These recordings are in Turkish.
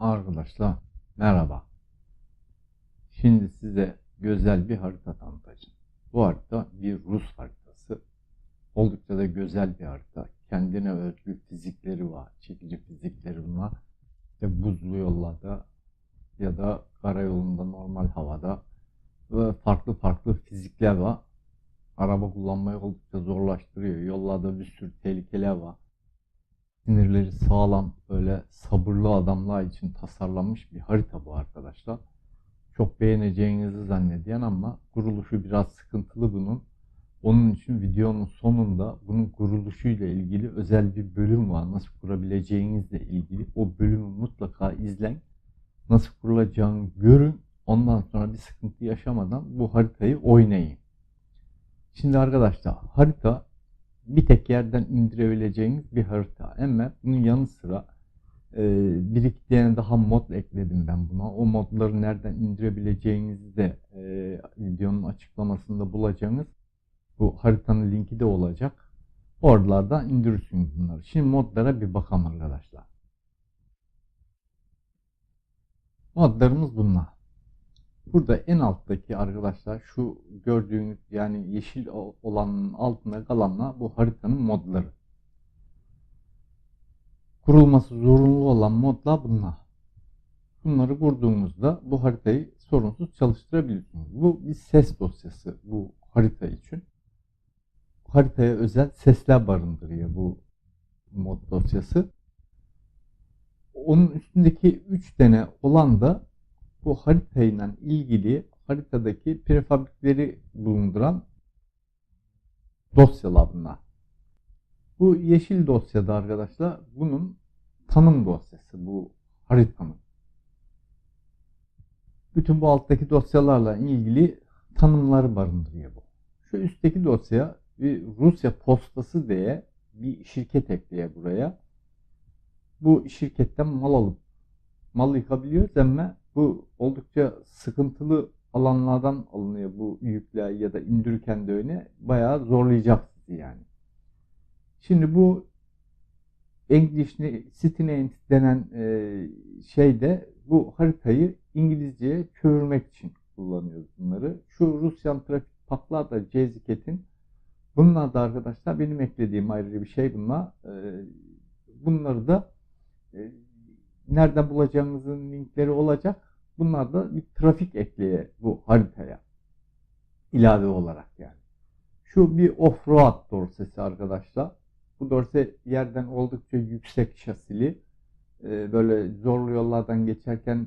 Arkadaşlar merhaba. Şimdi size güzel bir harita tanıtacağım. Bu harita bir Rus haritası. Oldukça da güzel bir harita. Kendine özgü fizikleri var. Çekici fizikleri var. İşte buzlu yollarda ya da karayolunda normal havada ve farklı farklı fizikler var. Araba kullanmayı oldukça zorlaştırıyor. Yollarda bir sürü tehlikeler var. Sinirleri sağlam, böyle sabırlı adamlar için tasarlanmış bir harita bu arkadaşlar. Çok beğeneceğinizi zannediyen ama kuruluşu biraz sıkıntılı bunun. Onun için videonun sonunda bunun kuruluşuyla ilgili özel bir bölüm var. Nasıl kurabileceğinizle ilgili. O bölümü mutlaka izleyin. Nasıl kurulacağını görün. Ondan sonra bir sıkıntı yaşamadan bu haritayı oynayın. Şimdi arkadaşlar harita bir tek yerden indirebileceğiniz bir harita. Ama bunun yanı sıra bir iki tane daha mod ekledim ben buna. O modları nereden indirebileceğinizi de videonun açıklamasında bulacağınız bu haritanın linki de olacak. Oralardan indirirsiniz bunları. Şimdi modlara bir bakalım arkadaşlar. Modlarımız bunlar. Burada en alttaki arkadaşlar şu gördüğünüz yani yeşil olanın altında kalanlar bu haritanın modları. Kurulması zorunlu olan modlar bunlar. Bunları kurduğumuzda bu haritayı sorunsuz çalıştırabilirsiniz. Bu bir ses dosyası bu harita için. Haritaya özel sesler barındırıyor bu mod dosyası. Onun üstündeki 3 tane olan da bu haritayla ilgili haritadaki prefabrikleri bulunduran dosyalar bunlar. Bu yeşil dosyada arkadaşlar bunun tanım dosyası bu haritanın. Bütün bu alttaki dosyalarla ilgili tanımları barındırıyor bu. Şu üstteki dosya bir Rusya postası diye bir şirket ekleye buraya. Bu şirketten mal alıp mal yıkabiliyoruz ama bu oldukça sıkıntılı alanlardan alınıyor bu yükler ya da indirirken de öyle bayağı zorlayacak sizi yani. Şimdi bu English City denen şeyde bu haritayı İngilizceye çevirmek için kullanıyoruz bunları. Şu Rusyan trafik paklar da Ceziket'in. Bunlar da arkadaşlar benim eklediğim ayrıca bir şey bunlar. Bunları da nereden bulacağınızın linkleri olacak. Bunlar da bir trafik ekleye bu haritaya ilave olarak yani. Şu bir off-road dorsesi arkadaşlar. Bu dorse yerden oldukça yüksek şasili. Böyle zorlu yollardan geçerken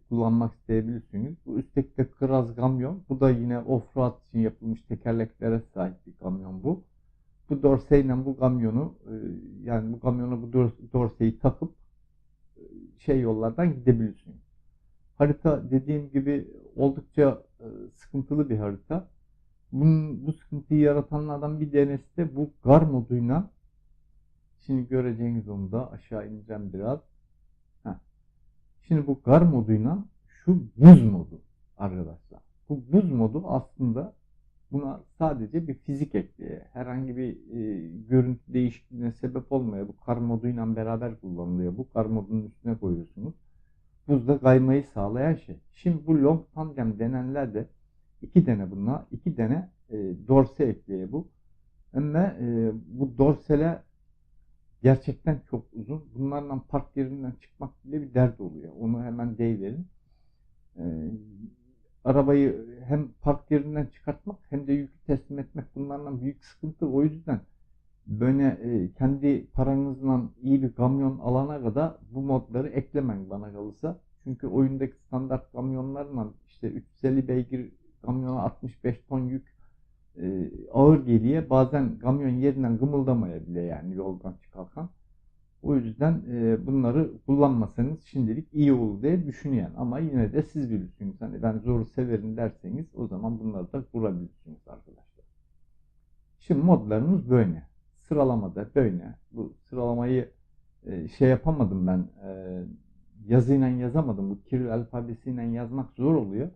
kullanmak isteyebilirsiniz. Bu üstteki de Kraz kamyon. Bu da yine off-road için yapılmış tekerleklere sahip bir kamyon bu. Bu dorseyle bu kamyonu yani bu kamyona bu dorseyi takıp şey yollardan gidebilirsiniz. Harita dediğim gibi oldukça sıkıntılı bir harita. Bu sıkıntıyı yaratanlardan bir tanesi de bu gar moduyla. Şimdi göreceğiniz onu da aşağı ineceğim biraz. Şimdi bu gar moduyla şu buz modu arkadaşlar. Bu buz modu aslında buna sadece bir fizik ekleye, herhangi bir görüntü değişikliğine sebep olmuyor. Bu kar moduyla beraber kullanılıyor. Bu kar modunun üstüne koyuyorsunuz. Buzda kaymayı sağlayan şey. Şimdi bu long tandem denenler de iki tane bunlar. İki tane dorse ekleye bu. Ama bu dorseler gerçekten çok uzun. Bunlarla park yerinden çıkmak bile bir dert oluyor. Onu hemen deyiverin. Arabayı hem park yerinden çıkartmak hem de yükü teslim etmek bunlarla büyük sıkıntı. O yüzden böyle kendi paranızla iyi bir kamyon alana kadar bu modları eklemeyin bana kalırsa. Çünkü oyundaki standart kamyonlarla işte 350 beygir kamyona 65 ton yük ağır geliyor. Bazen kamyon yerinden gımıldamaya bile yani yoldan çıkarken. O yüzden bunları kullanmasanız şimdilik iyi olur diye düşünüyorum. Ama yine de siz bilirsiniz. Hani ben zoru severim derseniz o zaman bunları da kurabilirsiniz arkadaşlar. Şimdi modlarımız böyle. Sıralamada böyle. Bu sıralamayı şey yapamadım ben. Yazıyla yazamadım. Bu Kiril alfabesiyle yazmak zor oluyor.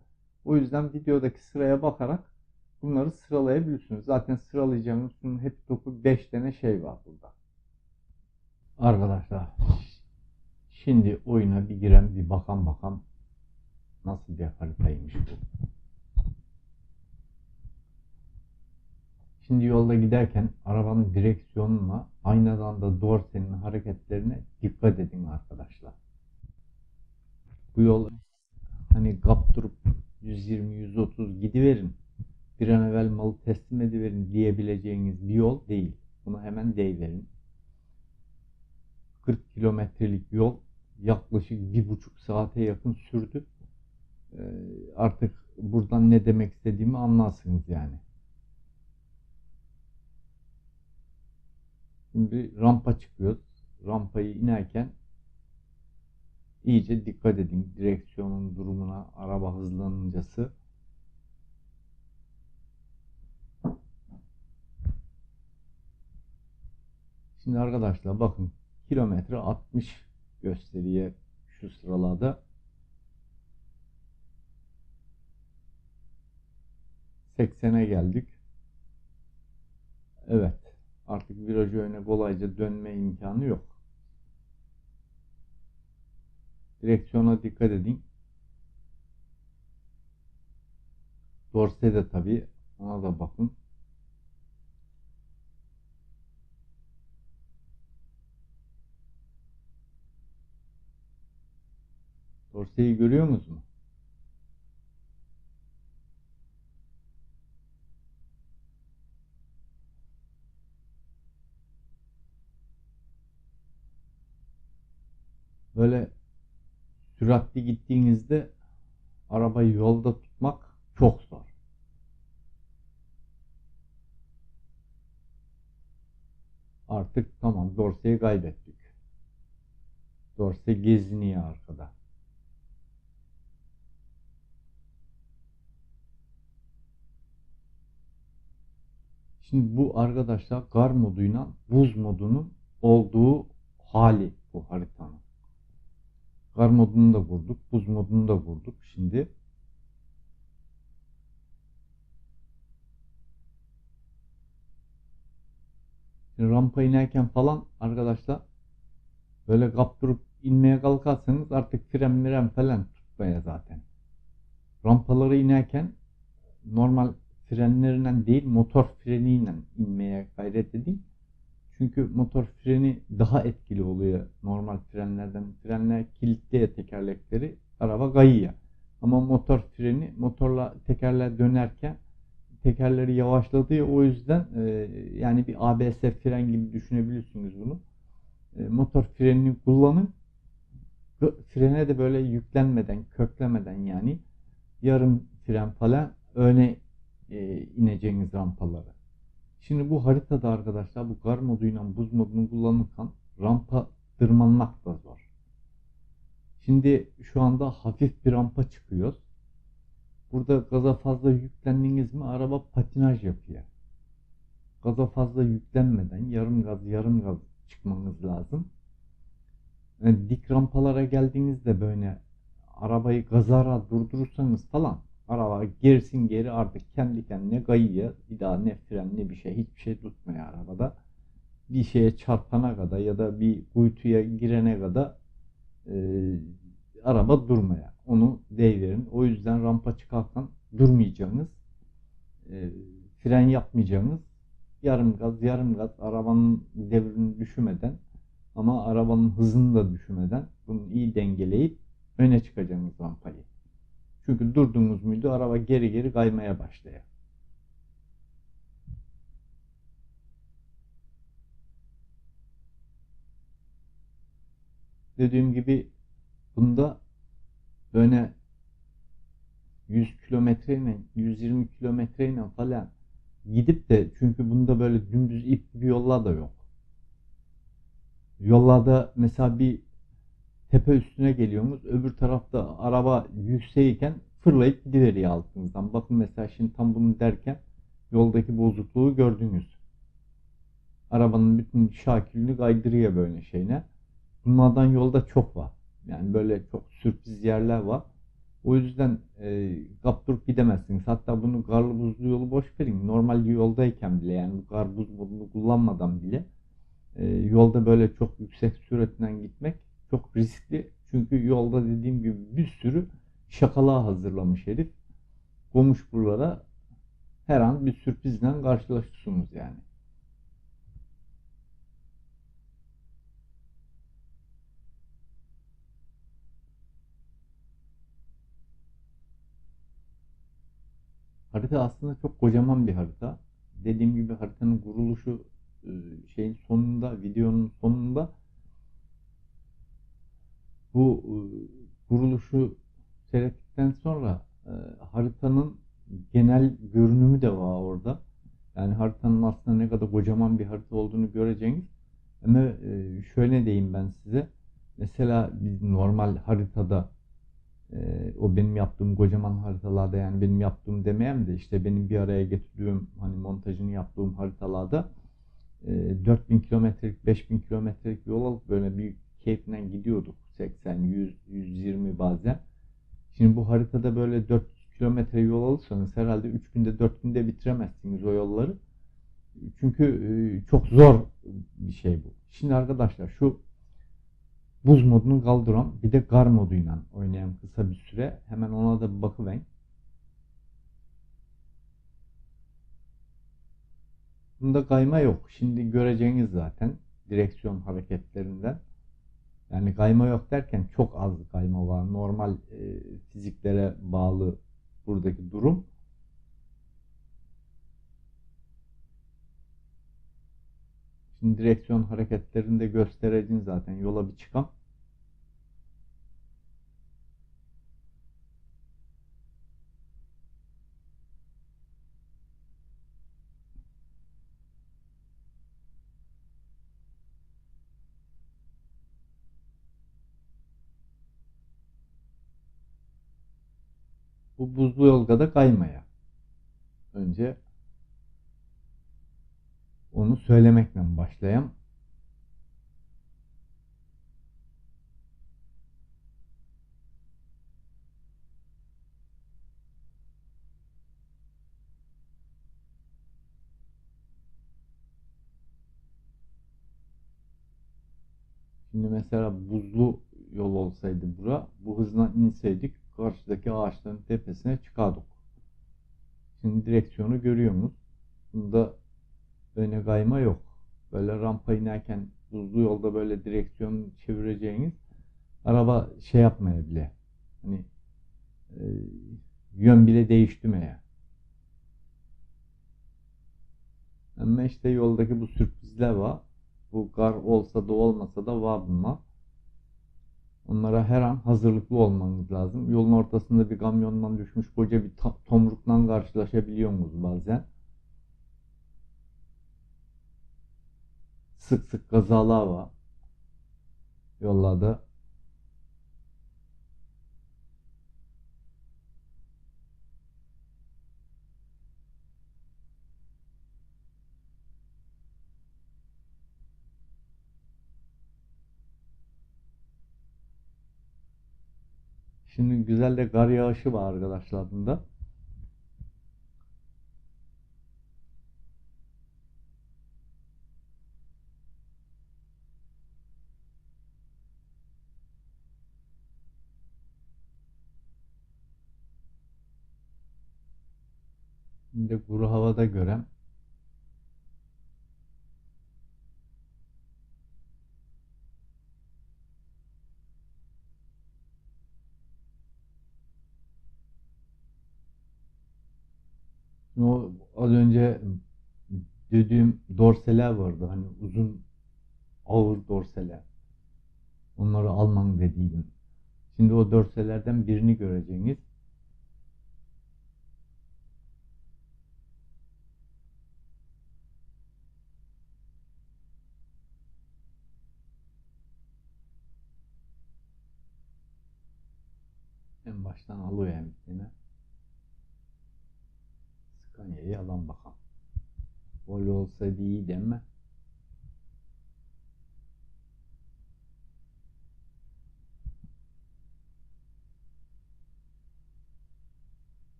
O yüzden videodaki sıraya bakarak bunları sıralayabilirsiniz. Zaten sıralayacağımız bunun hep topu 5 tane şey var burada. Arkadaşlar Şimdi oyuna bir giren bir bakan nasıl bir haritaymış bu. Şimdi yolda giderken arabanın direksiyonuna aynadan da dorsenin hareketlerine dikkat edin arkadaşlar. Bu yol hani kaptırıp 120-130 gidiverin, bir an evvel malı teslim ediverin diyebileceğiniz bir yol değil. Bunu hemen deyiverin. 40 kilometrelik yol yaklaşık 1,5 saate yakın sürdü. Artık buradan ne demek istediğimi anlarsınız yani. Şimdi rampa çıkıyoruz. Rampayı inerken iyice dikkat edin. Direksiyonun durumuna, araba hızlanıncası. Şimdi arkadaşlar bakın, kilometre 60 gösteriyor şu sıralarda. 80'e geldik. Evet. Artık virajı öne kolayca dönme imkanı yok. Direksiyona dikkat edin. Dorse de tabii, ona da bakın. Dorseyi görüyor musunuz? Böyle süratli gittiğinizde arabayı yolda tutmak çok zor. Artık tamam, dorseyi kaybettik. Dorse geziniyor arkada. Şimdi bu arkadaşlar kar moduyla buz modunun olduğu hali bu haritanın. Kar modunu da kurduk, buz modunu da kurduk. Şimdi rampa inerken falan arkadaşlar böyle kaptırıp inmeye kalkarsanız artık fren falan tutmaya zaten. Rampaları inerken normal frenlerinden değil, motor freniyle inmeye gayret edin. Çünkü motor freni daha etkili oluyor normal frenlerden. Frenler kilitli tekerlekleri, araba kayıyor. Ama motor freni, motorla tekerler dönerken tekerleri yavaşlatıyor. O yüzden yani bir ABS fren gibi düşünebilirsiniz bunu. Motor frenini kullanın. Frene de böyle yüklenmeden, köklemeden, yani yarım fren falan öne ineceğiniz rampaları. Şimdi bu haritada arkadaşlar bu kar moduyla buz modunu kullanırken rampa tırmanmak da zor. Şimdi şu anda hafif bir rampa çıkıyoruz. Burada gaza fazla yüklendiniz mi araba patinaj yapıyor. Gaza fazla yüklenmeden yarım gaz çıkmanız lazım. Yani dik rampalara geldiğinizde böyle arabayı gazara durdurursanız falan araba gerisin geri artık kendi kendine kayıyor. Bir daha ne fren ne bir şey, hiçbir şey tutmuyor arabada. Bir şeye çarpana kadar ya da bir kuytuya girene kadar e, araba durmaya. Onu deyiverin. O yüzden rampa çıkarken durmayacaksınız. E, Fren yapmayacaksınız. Yarım gaz arabanın devrini düşürmeden ama arabanın hızını da düşürmeden bunu iyi dengeleyip öne çıkacaksınız rampayı. Çünkü durdunuz muydu araba geri geri kaymaya başlıyor. Dediğim gibi bunda öne 100 kilometreyle 120 kilometreyle falan gidip de, çünkü bunda böyle dümdüz ip bir yollar da yok. Yollarda mesela bir tepe üstüne geliyorsunuz, öbür tarafta araba yükseğiken fırlayıp gidiveriyor altınızdan. Bakın mesela şimdi tam bunu derken yoldaki bozukluğu gördünüz. Arabanın bütün şakilini kaydırıyor böyle şeyine. Bunlardan yolda çok var. Yani böyle çok sürpriz yerler var. O yüzden kaptırıp gidemezsiniz. Hatta bunu karlı buzlu yolu boş verin. Normal yoldayken bile, yani bu kar buz modunu kullanmadan bile yolda böyle çok yüksek süratle gitmek çok riskli. Çünkü yolda dediğim gibi bir sürü şakalığa hazırlamış herif. Komuş buralara, her an bir sürprizle karşılaşıyorsunuz yani. Harita aslında çok kocaman bir harita. Dediğim gibi haritanın kuruluşu şeyin sonunda, videonun sonunda bu kuruluşu seyrettikten sonra haritanın genel görünümü de var orada. Yani haritanın aslında ne kadar kocaman bir harita olduğunu göreceğiniz. Ama şöyle diyeyim ben size. Mesela biz normal haritada, o benim yaptığım kocaman haritalarda, yani benim yaptığım demeyeyim de işte benim bir araya getirdiğim, hani montajını yaptığım haritalarda 4000 kilometrelik, 5000 kilometrelik yol alıp böyle bir keyfinden gidiyorduk. 80, 100, 120 bazen. Şimdi bu haritada böyle 400 kilometre yol alırsanız herhalde 3 günde 4 günde bitiremezsiniz o yolları. Çünkü çok zor bir şey bu. Şimdi arkadaşlar, şu buz modunu kaldıran bir de gar moduyla oynayan kısa bir süre. Hemen ona da bir bakıverin. Bunda kayma yok. Şimdi göreceğiniz zaten direksiyon hareketlerinden. Yani kayma yok derken çok az kayma var. Normal fiziklere bağlı buradaki durum. Şimdi direksiyon hareketlerini de göstereceğim zaten. Yola bir çıkam. Bu buzlu yolda da kaymaya. Önce onu söylemekle başlayayım. Şimdi mesela buzlu yol olsaydı bura, bu hızla inseydik karşıdaki ağaçların tepesine çıkardık. Şimdi direksiyonu görüyorsunuz. Bunda öne kayma yok. Böyle rampa inerken buzlu yolda böyle direksiyon çevireceğiniz, araba şey yapmaya bile, hani e, yön bile değiştirmeye. Ama işte yoldaki bu sürprizler var. Bu kar olsa da olmasa da var bunlar. Onlara her an hazırlıklı olmanız lazım. Yolun ortasında bir kamyondan düşmüş koca bir tomrukla karşılaşabiliyorsunuz bazen. Sık sık kazalar var yollarda. Şimdi güzel de kar yağışı var arkadaşlar bunda. Şimdi kuru havada gören, o az önce dediğim dorseler vardı. Hani uzun, ağır dorseler. Onları almam dediydim. Şimdi o dorselerden birini göreceğiniz. En baştan alıyor hem yine. Scania'yı alan bakalım. Volvo olsaydı iyiydi ama.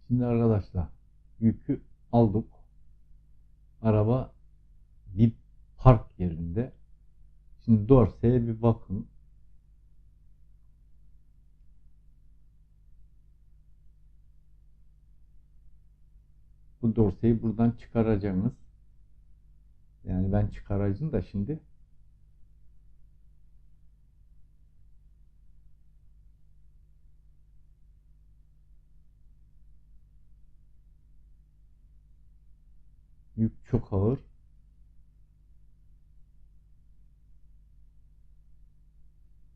Şimdi arkadaşlar, yükü aldık. Araba bir park yerinde. Şimdi dorse'ye bir bakın. Bu dorseyi buradan çıkaracaksınız. Yani ben çıkaracağım da şimdi. Yük çok ağır.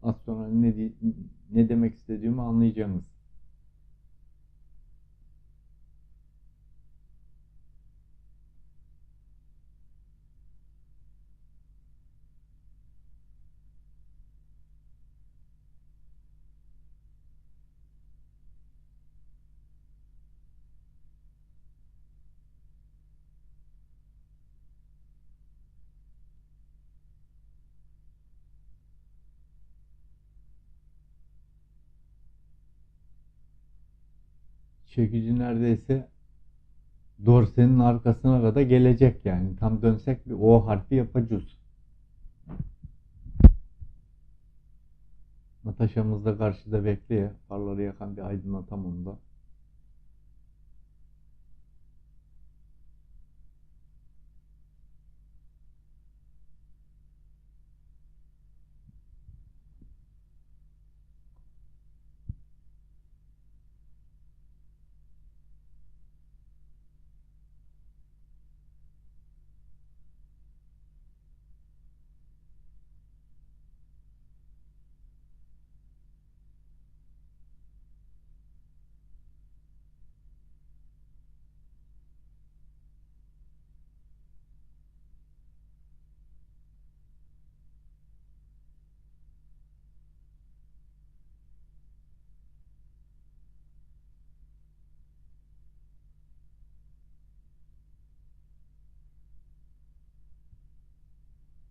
Az sonra ne demek istediğimi anlayacaksınız. Çekici neredeyse dorsenin arkasına kadar gelecek yani. Tam dönsek bir O harfi yapacağız. Natasha'mız da karşıda bekliyor. Farları yakan bir aydınlatam onu da.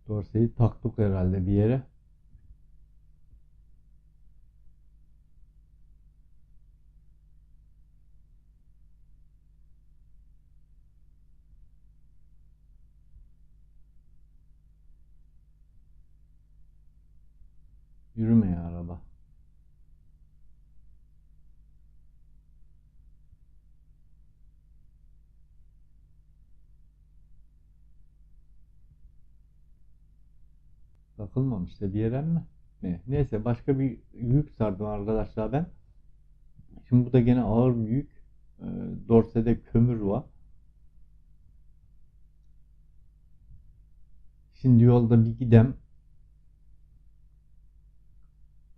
Dorseyi taktık herhalde bir yere. Yürümeye araba. Takılmamış da bir yere mi? Ne? Neyse başka bir yük sardım arkadaşlar ben. Şimdi bu da gene ağır bir yük. Dorsede kömür var. Şimdi yolda bir gidem.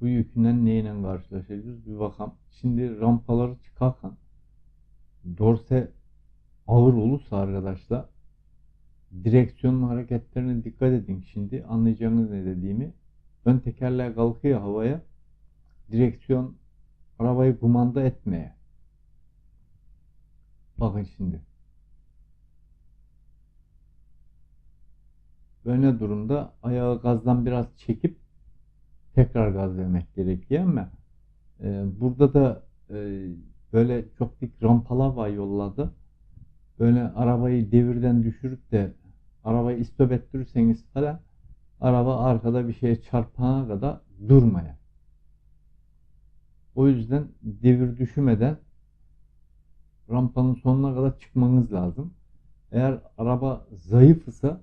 Bu yükünden neyle karşılaşacağız bir bakalım. Şimdi rampaları çıkarken dorse ağır olursa arkadaşlar direksiyonun hareketlerine dikkat edin. Şimdi anlayacağınız ne dediğimi. Ön tekerleğe kalkıyor havaya. Direksiyon arabayı kumanda etmeye. Bakın şimdi. Böyle durumda ayağı gazdan biraz çekip tekrar gaz vermek gerekiyor ama burada da böyle çok dik rampalar var yollarda. Böyle arabayı devirden düşürüp de arabayı istop ettirirseniz falan araba arkada bir şeye çarpana kadar durmaya. O yüzden devir düşmeden rampanın sonuna kadar çıkmanız lazım. Eğer araba zayıf ise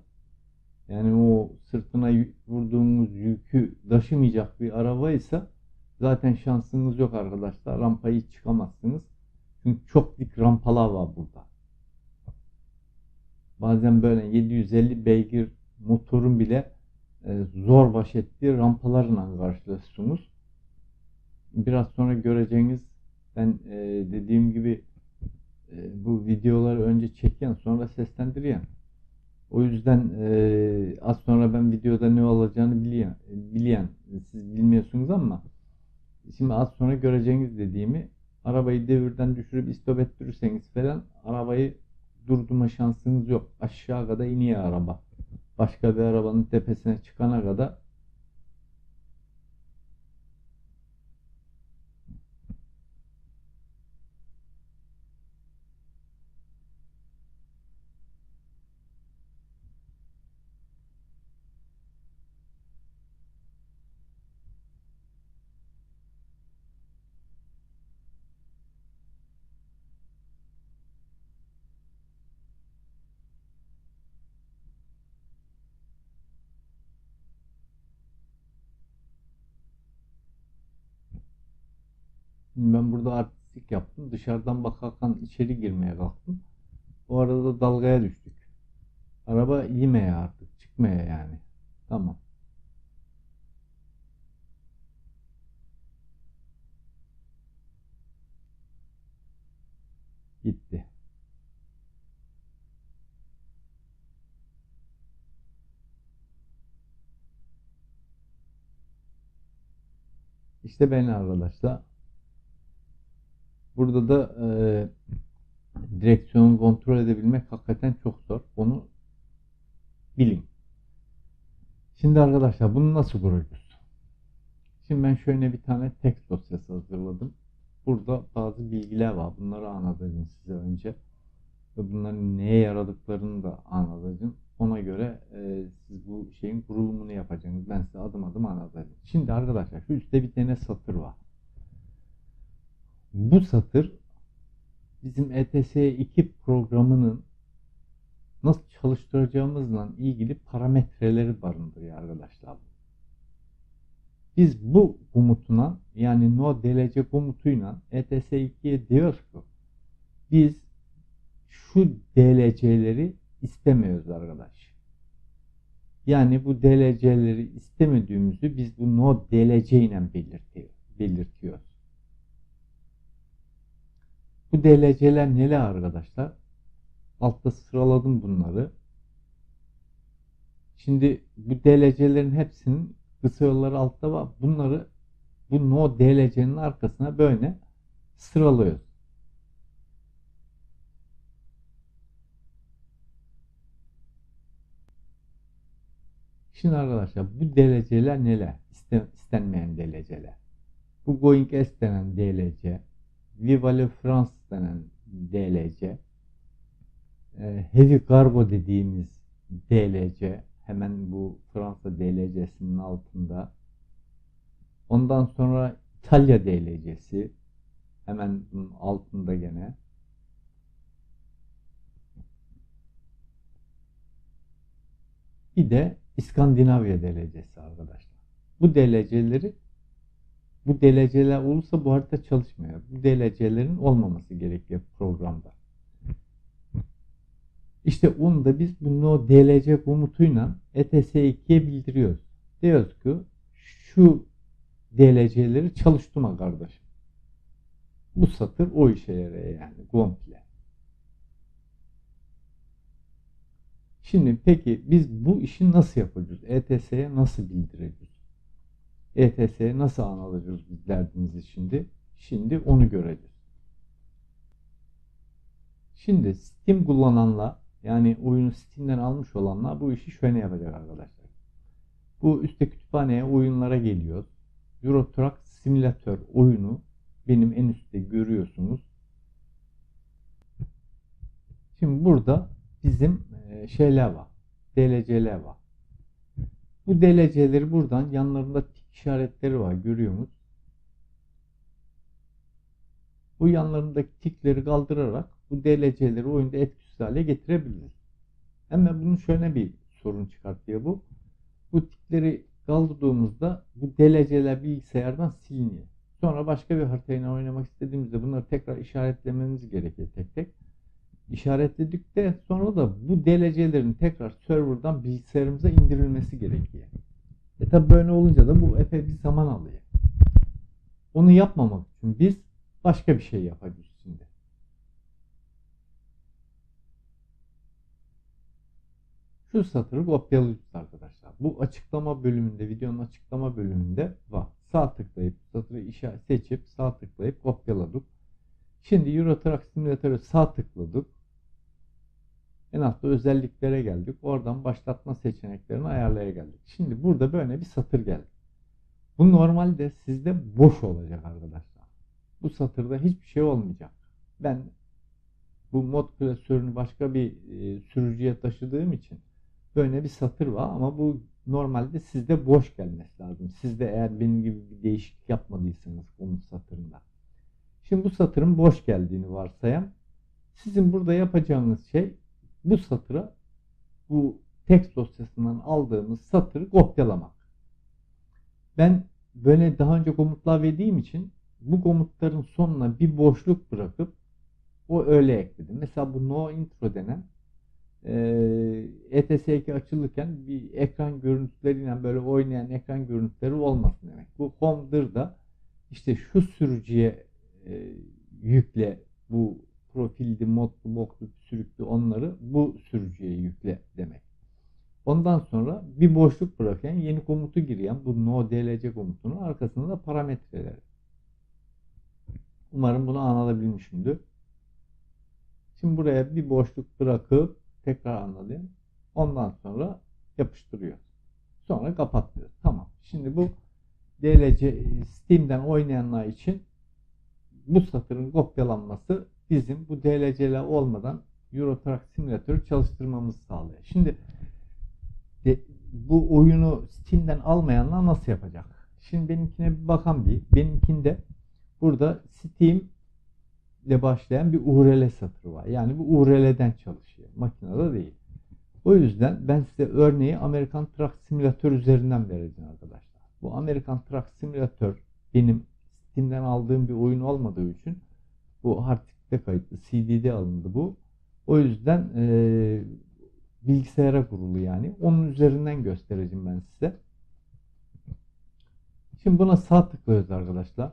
yani o sırtına vurduğumuz yükü taşımayacak bir araba ise zaten şansınız yok arkadaşlar. Rampayı hiç çıkamazsınız. Çünkü çok dik rampalar var burada. Bazen böyle 750 beygir motorun bile zor baş ettiği rampalarla karşılaşıyorsunuz. Biraz sonra göreceğiniz ben dediğim gibi bu videoları önce çeken sonra seslendiriyen. O yüzden az sonra ben videoda ne olacağını bilen siz bilmiyorsunuz ama şimdi az sonra göreceğiniz dediğimi arabayı devirden düşürüp istop ettirirseniz falan arabayı durdurma şansınız yok. Aşağı kadar iniyor araba. Başka bir arabanın tepesine çıkana kadar Şimdi ben burada artistlik yaptım. Dışarıdan bakarken içeri girmeye kalktım. O arada dalgaya düştük. Araba yemeye artık. Çıkmaya yani. Tamam. Gitti. İşte beni arkadaşlar. Burada da direksiyonu kontrol edebilmek hakikaten çok zor. Onu bilin. Şimdi arkadaşlar bunu nasıl kuracağız? Şimdi ben şöyle bir tane text dosyası hazırladım. Burada bazı bilgiler var. Bunları anlatacağım size önce. Ve bunların neye yaradıklarını da anlatacağım. Ona göre siz bu şeyin kurulumunu yapacaksınız. Ben size adım adım anlatacağım. Şimdi arkadaşlar şu üstte bir tane satır var. Bu satır bizim ETS2 programının nasıl çalıştıracağımızla ilgili parametreleri barındırıyor arkadaşlar. Biz bu komutuna yani no dlc komutuyla ETS2'ye diyoruz ki biz şu DLC'leri istemiyoruz arkadaş. Yani bu DLC'leri istemediğimizi biz bu no DLC ile belirtiyoruz. Bu DLC'ler neler arkadaşlar? Altta sıraladım bunları. Şimdi bu DLC'lerin hepsinin kısa yolları altta var. Bunları bu no DLC'nin arkasına böyle sıralıyoruz. Şimdi arkadaşlar bu DLC'ler neler? İstenmeyen DLC'ler. Bu Going S denen DLC, Viva la France denen DLC, Heavy Cargo dediğimiz DLC, hemen bu Fransa DLC'sinin altında. Ondan sonra İtalya DLC'si, hemen bunun altında gene. Bir de İskandinavya DLC'si arkadaşlar. Bu DLC'ler olursa bu harita çalışmıyor. Bu DLC'lerin olmaması gerekiyor programda. İşte onu da biz bu no DLC komutuyla ETS2'ye bildiriyoruz. Diyoruz ki şu DLC'leri çalıştırma kardeşim. Bu satır o işe yarıyor yani komple. Şimdi peki biz bu işi nasıl yapacağız? ETS'ye nasıl bildireceğiz? ETS'ye nasıl anlatacağız biz derdimizi şimdi? Şimdi onu göreceğiz. Şimdi Steam kullananlar yani oyunu Steam'den almış olanlar bu işi şöyle yapacak arkadaşlar. Bu üstte kütüphaneye oyunlara geliyor. Euro Truck Simulator oyunu benim en üstte görüyorsunuz. Şimdi burada bizim şeyler var. DLC'ler var. Bu DLC'leri buradan yanlarında tik işaretleri var. Görüyor musunuz? Bu yanlarındaki tikleri kaldırarak bu DLC'leri oyunda etkisiz hale getirebiliriz. Ama bunun şöyle bir sorun çıkartıyor bu. Bu tikleri kaldırdığımızda bu DLC'ler bilgisayardan siliniyor. Sonra başka bir haritayla oynamak istediğimizde bunları tekrar işaretlememiz gerekiyor tek tek. İşaretledikten sonra da bu DLC'lerin tekrar serverdan bilgisayarımıza indirilmesi gerekiyor. Tabi böyle olunca da bu epey bir zaman alıyor. Onu yapmamak için biz başka bir şey yapacağız şimdi. Şu satırı kopyalıyoruz arkadaşlar. Bu açıklama bölümünde, videonun açıklama bölümünde var. Sağ tıklayıp satırı seçip sağ tıklayıp kopyaladık. Şimdi Euro Truck Simulator'ı sağ tıkladık. En altta özelliklere geldik. Oradan başlatma seçeneklerini ayarlaya geldik. Şimdi burada böyle bir satır geldi. Bu normalde sizde boş olacak arkadaşlar. Bu satırda hiçbir şey olmayacak. Ben bu mod klasörünü başka bir sürücüye taşıdığım için böyle bir satır var ama bu normalde sizde boş gelmesi lazım. Sizde eğer benim gibi bir değişiklik yapmadıysanız komut satırında. Şimdi bu satırın boş geldiğini varsayalım. Sizin burada yapacağınız şey bu satıra bu text dosyasından aldığımız satırı kopyalamak. Ben böyle daha önce komutlar verdiğim için bu komutların sonuna bir boşluk bırakıp o öyle ekledim. Mesela bu no intro denen ETS2 açılırken bir ekran görüntüleriyle böyle oynayan ekran görüntüleri olmasın demek. Bu home'dır da işte şu sürücüye yükle, bu profildi, modlu, boklu, sürüklü onları bu sürücüye yükle demek. Ondan sonra bir boşluk bırakan yeni komutu giren bu no dlc komutunun arkasında da parametreleri. Umarım bunu anlatabilmişimdir. Şimdi buraya bir boşluk bırakıp tekrar anladım. Ondan sonra yapıştırıyor. Sonra kapatıyor. Tamam. Şimdi bu DLC Steam'den oynayanlar için bu satırın kopyalanması bizim bu DLC'ler olmadan Euro Truck Simulator'ı çalıştırmamızı sağlıyor. Şimdi bu oyunu Steam'den almayanlar nasıl yapacak? Şimdi benimkine bir bakalım bir. Benimkinde burada Steam ile başlayan bir URL satırı var. Yani bu URL'den çalışıyor. Makinede değil. O yüzden ben size örneği American Truck Simulator üzerinden vereceğim arkadaşlar. Bu American Truck Simulator benim Steam'den aldığım bir oyun olmadığı için bu hard diskte kayıtlı, CD'de alındı bu. O yüzden bilgisayara kurulu yani. Onun üzerinden göstereceğim ben size. Şimdi buna sağ tıklıyoruz arkadaşlar.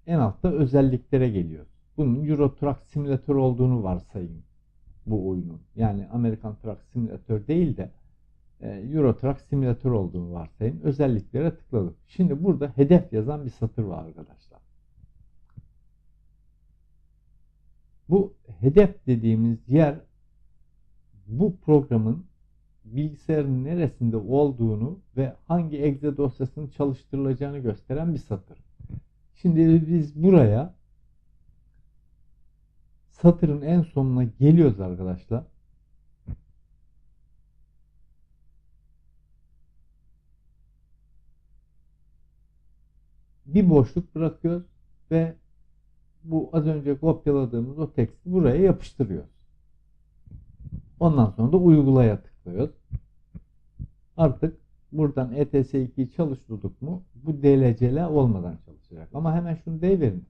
En altta özelliklere geliyoruz. Bunun Euro Truck Simulator olduğunu varsayın bu oyunun. Yani American Truck Simulator değil de Euro Truck Simulator olduğunu varsayın. Özelliklere tıkladık. Şimdi burada hedef yazan bir satır var arkadaşlar. Bu hedef dediğimiz yer bu programın bilgisayarın neresinde olduğunu ve hangi exe dosyasının çalıştırılacağını gösteren bir satır. Şimdi biz buraya satırın en sonuna geliyoruz arkadaşlar. Bir boşluk bırakıyoruz ve bu az önce kopyaladığımız o teksti buraya yapıştırıyoruz. Ondan sonra da uygulaya tıklıyoruz. Artık buradan ETS2'yi çalıştırdık mı bu DLC'ler olmadan çalışacak. Ama hemen şunu deyiverin.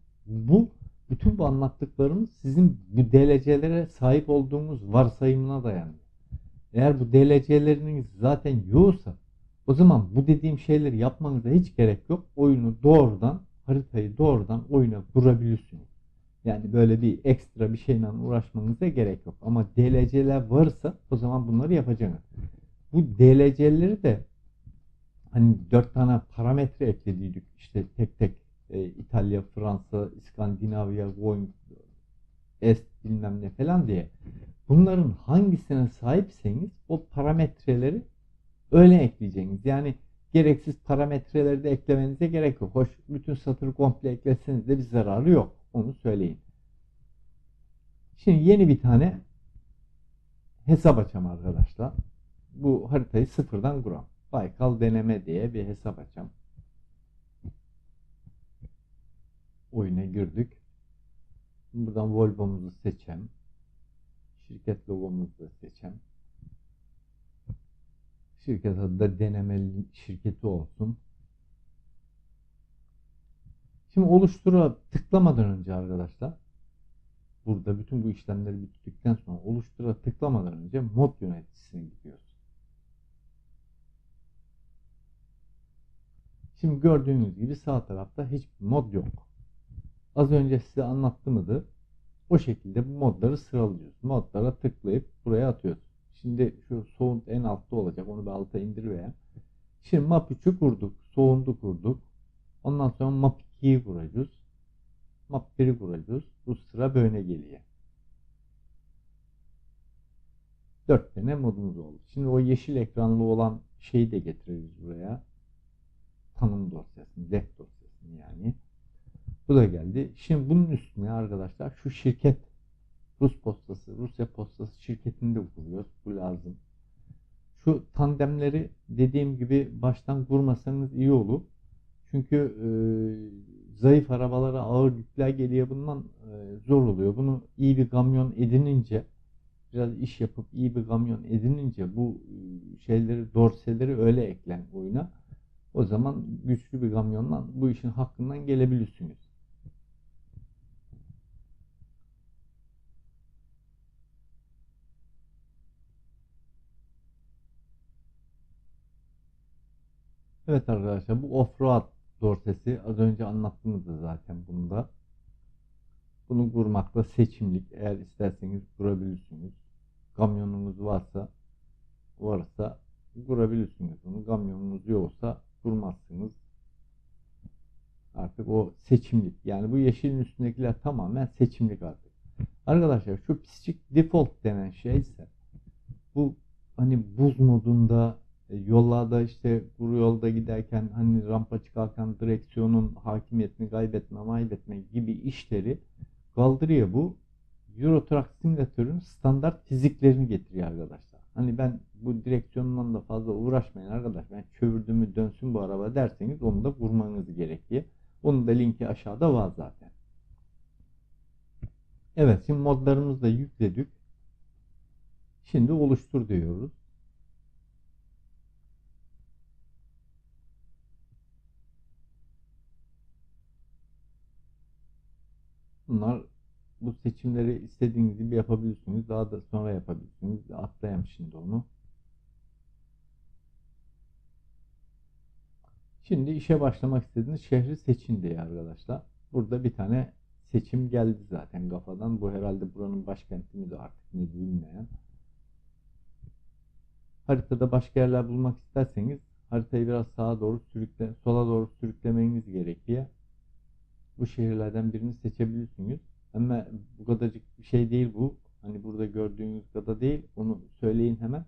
Bütün bu anlattıklarımız sizin bu DLC'lere sahip olduğunuz varsayımına dayanıyor. Eğer bu DLC'leriniz zaten yoksa o zaman bu dediğim şeyleri yapmanıza hiç gerek yok. Haritayı doğrudan oyuna kurabilirsiniz. Yani böyle bir ekstra bir şeyle uğraşmanıza gerek yok. Ama DLC'ler varsa o zaman bunları yapacaksınız. Bu DLC'leri de hani 4 tane parametre eklediydik. İşte tek tek İtalya, Fransa, İskandinavya, Boeing, Est bilmem ne falan diye. Bunların hangisine sahipseniz o parametreleri öyle ekleyeceksiniz. Yani gereksiz parametreleri de eklemenize gerek yok. Hoş bütün satırı komple ekleseniz de bir zararı yok. Onu söyleyin. Şimdi yeni bir tane hesap açacağım arkadaşlar. Bu haritayı sıfırdan kuram. Baykal deneme diye bir hesap açacağım. Oyuna girdik. Buradan Volvo'muzu seçeceğim. Şirket logomuzu da seçeceğim. Şirket adı da deneme şirketi olsun. Şimdi oluştura tıklamadan önce arkadaşlar, burada bütün bu işlemleri bittikten sonra oluştura tıklamadan önce mod yöneticisine gidiyoruz. Şimdi gördüğünüz gibi sağ tarafta hiçbir mod yok. Az önce size anlattığımdı. O şekilde bu modları sıralıyoruz. Modlara tıklayıp buraya atıyoruz. Şimdi şu sound en altta olacak. Onu bir alta indiriverelim. Şimdi map 3'ü kurduk. Sound'u kurduk. Ondan sonra map 2'yi kuracağız. Map 1'i kuracağız. Bu sıra böyle geliyor. 4 tane modumuz oldu. Şimdi o yeşil ekranlı olan şeyi de getiririz buraya. Tanım dosyasını, def dosyasını yani. Bu da geldi. Şimdi bunun üstüne arkadaşlar şu şirket Rusya Postası şirketini de kuruyoruz. Bu lazım. Şu tandemleri dediğim gibi baştan kurmasanız iyi olur. Çünkü zayıf arabalara ağır yükler geliyor. Bundan zor oluyor. Bunu iyi bir kamyon edinince, biraz iş yapıp iyi bir kamyon edinince bu dorseleri öyle eklen oyuna. O zaman güçlü bir kamyonla bu işin hakkından gelebilirsiniz. Evet arkadaşlar, bu offroad dorsesi az önce anlattığımızda zaten bunda. Bunu kurmakla seçimlik. Eğer isterseniz kurabilirsiniz. Kamyonunuz varsa kurabilirsiniz bunu. Kamyonunuz yoksa kurmazsınız. Artık o seçimlik. Yani bu yeşilin üstündekiler tamamen seçimlik artık. Arkadaşlar şu piscik default denen şey ise bu hani buz modunda yollarda işte kuru yolda giderken hani rampa çıkarken direksiyonun hakimiyetini kaybetme gibi işleri kaldırıyor bu. Euro Truck Simulator'ın standart fiziklerini getiriyor arkadaşlar. Hani ben bu direksiyondan da fazla uğraşmayın arkadaş. Ben çözdüğümü dönsün bu araba derseniz onu da vurmanız gerekiyor. Onun da linki aşağıda var zaten. Evet, şimdi modlarımızı da yükledik. Şimdi oluştur diyoruz. Bunlar, bu seçimleri istediğiniz gibi yapabilirsiniz. Daha da sonra yapabilirsiniz. Atlayayım şimdi onu. Şimdi işe başlamak istediğiniz şehri seçin diye arkadaşlar. Burada bir tane seçim geldi zaten kafadan. Bu herhalde buranın başkenti mi de artık ne bilmeyen. Haritada başka yerler bulmak isterseniz haritayı biraz sola doğru sürüklemeniz gerekiyor. Bu şehirlerden birini seçebilirsiniz. Ama bu kadarcık bir şey değil bu. Hani burada gördüğünüz kadar değil. Onu söyleyin hemen.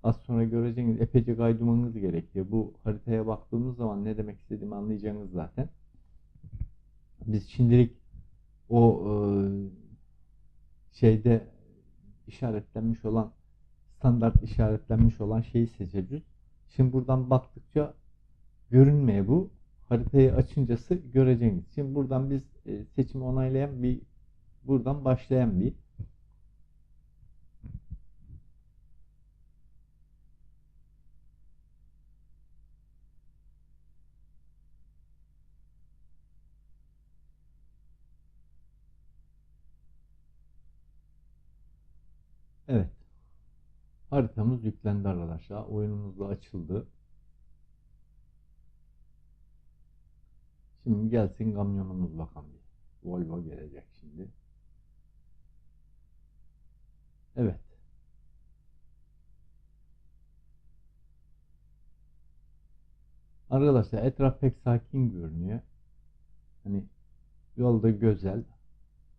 Az sonra göreceğiniz epeyce kaydırmanız gerekiyor. Bu haritaya baktığımız zaman ne demek istediğimi anlayacaksınız zaten. Biz şimdilik o şeyde işaretlenmiş olan standart işaretlenmiş olan şeyi seçeceğiz. Şimdi buradan baktıkça görünmeye bu. Haritayı açıncası göreceğiniz. Şimdi buradan biz seçimi onaylayan bir buradan başlayan bir evet, haritamız yüklendi arkadaşlar. Oyunumuz da açıldı. Şimdi gelsin kamyonumuz bakalım bir. Volvo gelecek şimdi. Evet. Arkadaşlar etraf pek sakin görünüyor. Hani yolda güzel.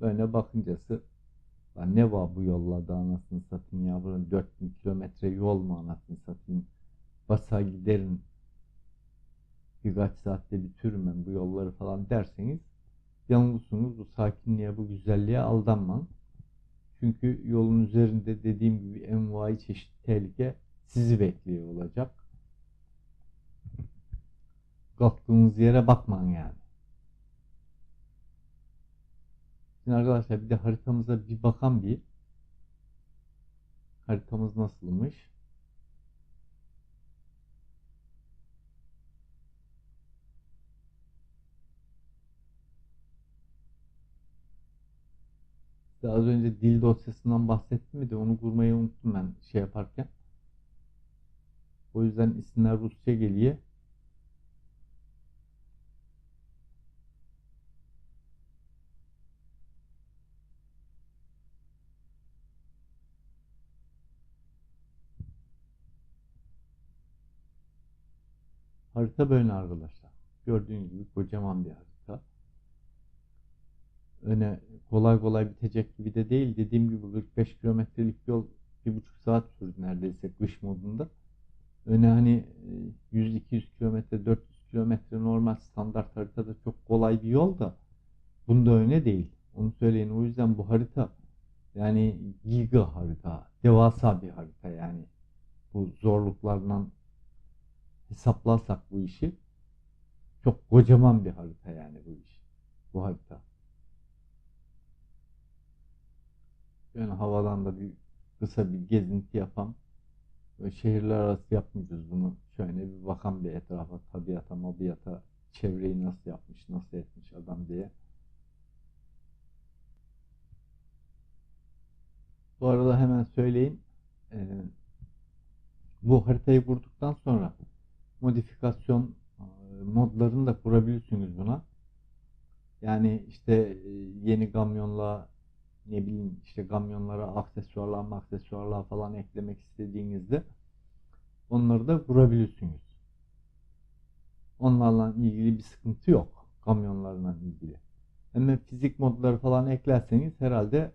Böyle bakıncası lan ne var bu yollarda anasını satayım ya. Buranın 4000 kilometre yol mu anasını satayım. Basa giderim. Birkaç saatte bitiririm ben bu yolları falan derseniz yanılıyorsunuz. Bu sakinliğe, bu güzelliğe aldanmayın. Çünkü yolun üzerinde dediğim gibi envai çeşit tehlike sizi bekliyor olacak. Kalktığınız yere bakmayın yani. Şimdi arkadaşlar bir de haritamıza bir bakan bir. Haritamız nasılmış? İşte az önce dil dosyasından bahsettim mi de onu kurmayı unuttum ben şey yaparken. O yüzden isimler Rusça geliyor. Harita böyle arkadaşlar. Gördüğünüz gibi kocaman bir harita. Öne kolay kolay bitecek gibi de değil. Dediğim gibi 45 kilometrelik yol 1,5 saat sürdü neredeyse kış modunda. Öne hani 100-200 kilometre, 400 kilometre normal standart haritada çok kolay bir yol da bunda öyle değil. Onu söyleyin. O yüzden bu harita yani giga harita, devasa bir harita yani. Bu zorluklardan hesaplarsak bu işi çok kocaman bir harita yani bu iş. Bu harita. Yani havadan da bir kısa bir gezinti yapan şehirler arası yapmayacağız bunu. Şöyle bir bakan bir etrafa, tabiata, mabiyata, çevreyi nasıl yapmış, nasıl etmiş adam diye. Bu arada hemen söyleyeyim. Bu haritayı kurduktan sonra modifikasyon modlarını da kurabilirsiniz buna. Yani işte yeni kamyonla, ne bileyim işte kamyonlara aksesuarlar falan eklemek istediğinizde onları da kurabilirsiniz. Onlarla ilgili bir sıkıntı yok. Kamyonlarla ilgili. Ama fizik modları falan eklerseniz herhalde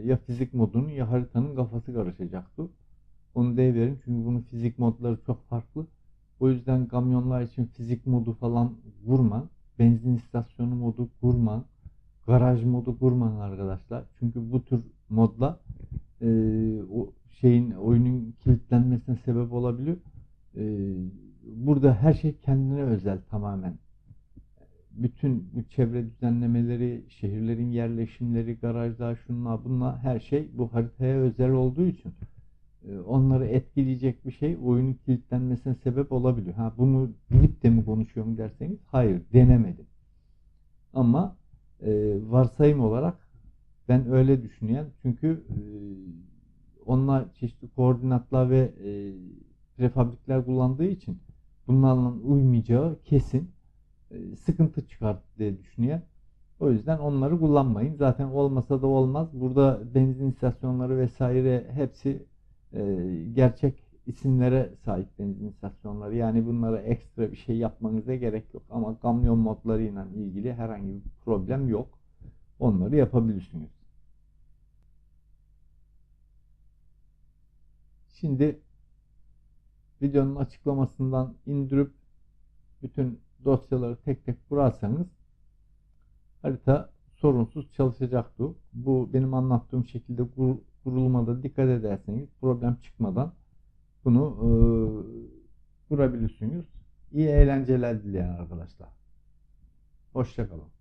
ya fizik modunun ya haritanın kafası karışacaktı. Onu deyiverin çünkü bunun fizik modları çok farklı. O yüzden kamyonlar için fizik modu falan kurma. Benzin istasyonu modu kurma. Garaj modu kurmayın arkadaşlar. Çünkü bu tür modla o şeyin oyunun kilitlenmesine sebep olabiliyor. E, Burada her şey kendine özel tamamen. Bütün bu çevre düzenlemeleri, şehirlerin yerleşimleri, garajlar, şunlar bunlar her şey bu haritaya özel olduğu için onları etkileyecek bir şey oyunun kilitlenmesine sebep olabiliyor. Ha bunu bilip de mi konuşuyorum derseniz hayır denemedim. Ama varsayım olarak ben öyle düşünüyorum. Çünkü onlar çeşitli koordinatlar ve prefabrikler kullandığı için bunlarla uymayacağı kesin, sıkıntı çıkar diye düşünüyorum. O yüzden onları kullanmayın. Zaten olmasa da olmaz. Burada benzin istasyonları vesaire hepsi gerçek isimlere sahip benzin istasyonları. Yani bunlara ekstra bir şey yapmanıza gerek yok. Ama kamyon modlarıyla ilgili herhangi bir problem yok. Onları yapabilirsiniz. Şimdi videonun açıklamasından indirip bütün dosyaları tek tek kurarsanız harita sorunsuz çalışacaktı. Bu benim anlattığım şekilde kurulmada dikkat ederseniz problem çıkmadan bunu kurabilirsiniz. İyi eğlenceler dileyen arkadaşlar. Hoşça kalın.